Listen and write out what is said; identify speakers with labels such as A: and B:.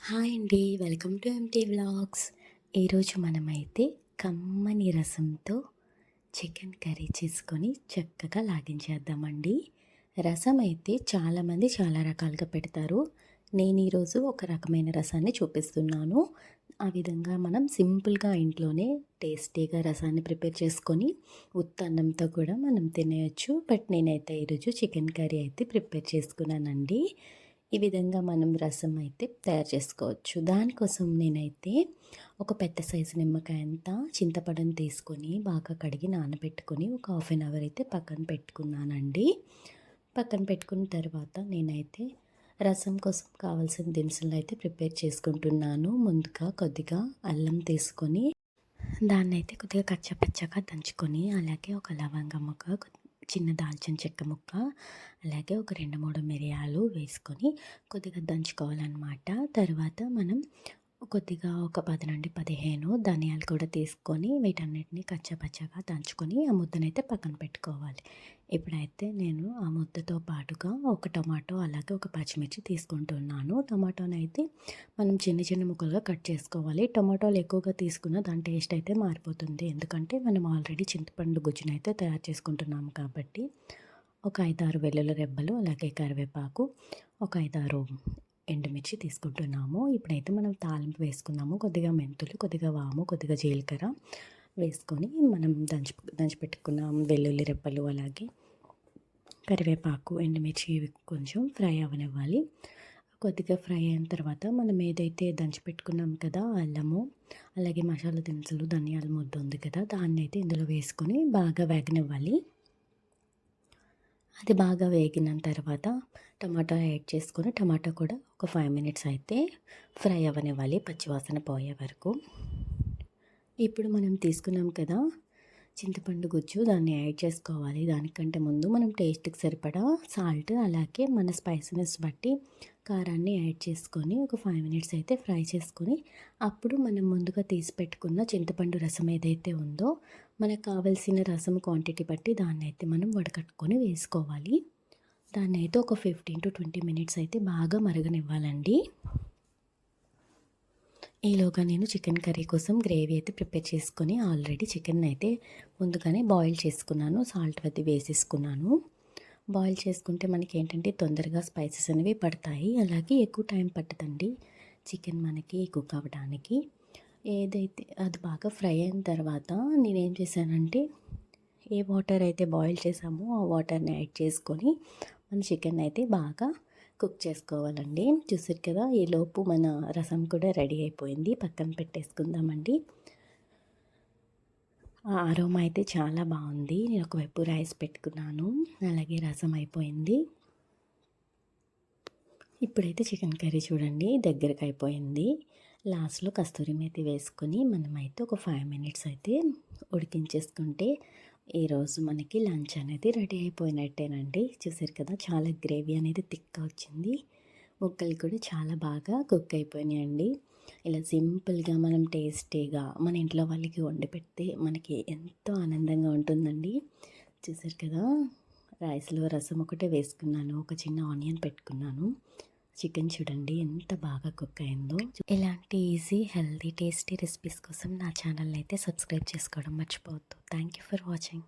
A: Hi అండి. Welcome to empty vlogs. ఈరోజు మనమైతే కమ్మని రసంతో చికెన్ కర్రీ చేసుకొని చక్కగా లాగించేద్దామండి. రసం అయితే చాలామంది చాలా రకాలుగా పెడతారు. నేను ఈరోజు ఒక రకమైన రసాన్ని చూపిస్తున్నాను. ఆ విధంగా మనం సింపుల్గా ఇంట్లోనే టేస్టీగా రసాన్ని ప్రిపేర్ చేసుకొని ఉత్తన్నంతో కూడా మనం తినేయచ్చు. బట్ నేనైతే ఈరోజు చికెన్ కర్రీ అయితే ప్రిపేర్ చేసుకున్నానండి. ఈ విధంగా మనం రసం అయితే తయారు చేసుకోవచ్చు. దానికోసం నేనైతే ఒక పెద్ద సైజు నిమ్మకాయ అంతా చింతపండుని తీసుకొని బాగా కడిగి నానబెట్టుకొని ఒక హాఫ్ అన్ అవర్ అయితే పక్కన పెట్టుకున్నానండి. పక్కన పెట్టుకున్న తర్వాత నేనైతే రసం కోసం కావాల్సిన దినుసులు అయితే ప్రిపేర్ చేసుకుంటున్నాను. ముందుగా కొద్దిగా అల్లం తీసుకొని దాన్నైతే కొద్దిగా కచ్చపచ్చగా దంచుకొని, అలాగే ఒక లవంగం ముక్క, చిన్న దాల్చిన చెక్క ముక్క, అలాగే ఒక 2-3 మిరియాలు వేసుకొని కొద్దిగా దంచుకోవాలన్నమాట. తర్వాత మనం కొద్దిగా ఒక 10-15 ధనియాలు కూడా తీసుకొని వీటన్నిటిని కచ్చపచ్చగా దంచుకొని ఆ ముద్దనైతే పక్కన పెట్టుకోవాలి. ఇప్పుడైతే నేను ఆ ముద్దతో పాటుగా ఒక టమాటో అలాగే ఒక పచ్చిమిర్చి తీసుకుంటున్నాను. టమాటోనైతే మనం చిన్న చిన్న ముక్కలుగా కట్ చేసుకోవాలి. టమాటోలు ఎక్కువగా తీసుకున్న దాని టేస్ట్ అయితే మారిపోతుంది. ఎందుకంటే మనం ఆల్రెడీ చింతపండు గుజ్జునైతే తయారు చేసుకుంటున్నాము కాబట్టి. ఒక 5-6 వెల్లుల్లి రెబ్బలు, అలాగే కరివేపాకు, ఒక 5-6 ఎండుమిర్చి తీసుకుంటున్నాము. ఇప్పుడైతే మనం తాలింపు వేసుకున్నాము. కొద్దిగా మెంతులు, కొద్దిగా వాము, కొద్దిగా జీలకర్ర వేసుకొని మనం దంచి పెట్టుకున్న వెల్లుల్లి రెబ్బలు, అలాగే కరివేపాకు, ఎండుమిర్చి కొంచెం ఫ్రై అవ్వనివ్వాలి. కొద్దిగా ఫ్రై అయిన తర్వాత మనం ఏదైతే దంచి పెట్టుకున్నాం కదా అల్లము, అలాగే మసాలా దినుసులు, ధనియాల ముద్ద ఉంది కదా, దాన్ని అయితే ఇందులో వేసుకొని బాగా వేగనివ్వాలి. అది బాగా వేగిన తర్వాత టమాటా యాడ్ చేసుకొని టమాటా కూడా ఒక 5 మినిట్స్ అయితే ఫ్రై అవ్వనివ్వాలి పచ్చివాసన పోయే వరకు. ఇప్పుడు మనం తీసుకున్నాం కదా చింతపండు గుజ్జు, దాన్ని యాడ్ చేసుకోవాలి. దానికంటే ముందు మనం టేస్ట్కి సరిపడా సాల్ట్, అలాగే మన స్పైసీనెస్ బట్టి కారాన్ని యాడ్ చేసుకొని ఒక 5 మినిట్స్ అయితే ఫ్రై చేసుకొని అప్పుడు మనం ముందుగా తీసి పెట్టుకున్న చింతపండు రసం ఏదైతే ఉందో మనకు కావలసిన రసం క్వాంటిటీ బట్టి దాన్ని అయితే మనం వడకట్టుకొని వేసుకోవాలి. దాన్ని అయితే ఒక 15-20 మినిట్స్ అయితే బాగా మరగనివ్వాలండి. ఈలోగా నేను చికెన్ కర్రీ కోసం గ్రేవీ అయితే ప్రిపేర్ చేసుకొని ఆల్రెడీ చికెన్ అయితే ముందుగానే బాయిల్ చేసుకున్నాను. సాల్ట్ అది వేసేసుకున్నాను. బాయిల్ చేసుకుంటే మనకి ఏంటంటే తొందరగా స్పైసెస్ అనేవి పడతాయి, అలాగే ఎక్కువ టైం పట్టదండి చికెన్ మనకి కుక్ అవ్వడానికి. ఏదైతే అది బాగా ఫ్రై అయిన తర్వాత నేనేం చేశానంటే ఏ వాటర్ అయితే బాయిల్ చేసామో ఆ వాటర్ని యాడ్ చేసుకొని మన చికెన్ అయితే బాగా కుక్ చేసుకోవాలండి. చూసారు కదా, ఈలోపు మన రసం కూడా రెడీ అయిపోయింది. పక్కన పెట్టేసుకుందామండి. ఆ అరోమా అయితే చాలా బాగుంది. నేను ఒకవైపు రైస్ పెట్టుకున్నాను, అలాగే రసం అయిపోయింది. ఇప్పుడైతే చికెన్ కర్రీ చూడండి దగ్గరకు అయిపోయింది. లాస్ట్లో కస్తూరి మేతి వేసుకొని మనమైతే ఒక 5 మినిట్స్ అయితే ఉడికించేసుకుంటే ఈరోజు మనకి లంచ్ అనేది రెడీ అయిపోయినట్టేనండి. చూసారు కదా, చాలా గ్రేవీ అనేది థిక్గా వచ్చింది. ముక్కలు కూడా చాలా బాగా కుక్ అయిపోయినాయండి. ఇలా సింపుల్గా మనం టేస్టీగా మన ఇంట్లో వాళ్ళకి వండి పెడితే మనకి ఎంతో ఆనందంగా ఉంటుందండి. చూసారు కదా, రైస్లో రసం ఒకటే వేసుకున్నాను, ఒక చిన్న ఆనియన్ పెట్టుకున్నాను. చికెన్ చూడండి ఎంత బాగా కుక్ అయిందో. ఇలాంటి ఈజీ, హెల్తీ, టేస్టీ రెసిపీస్ కోసం నా ఛానల్ని అయితే సబ్స్క్రైబ్ చేసుకోవడం మర్చిపోవద్దు. Thank you for watching.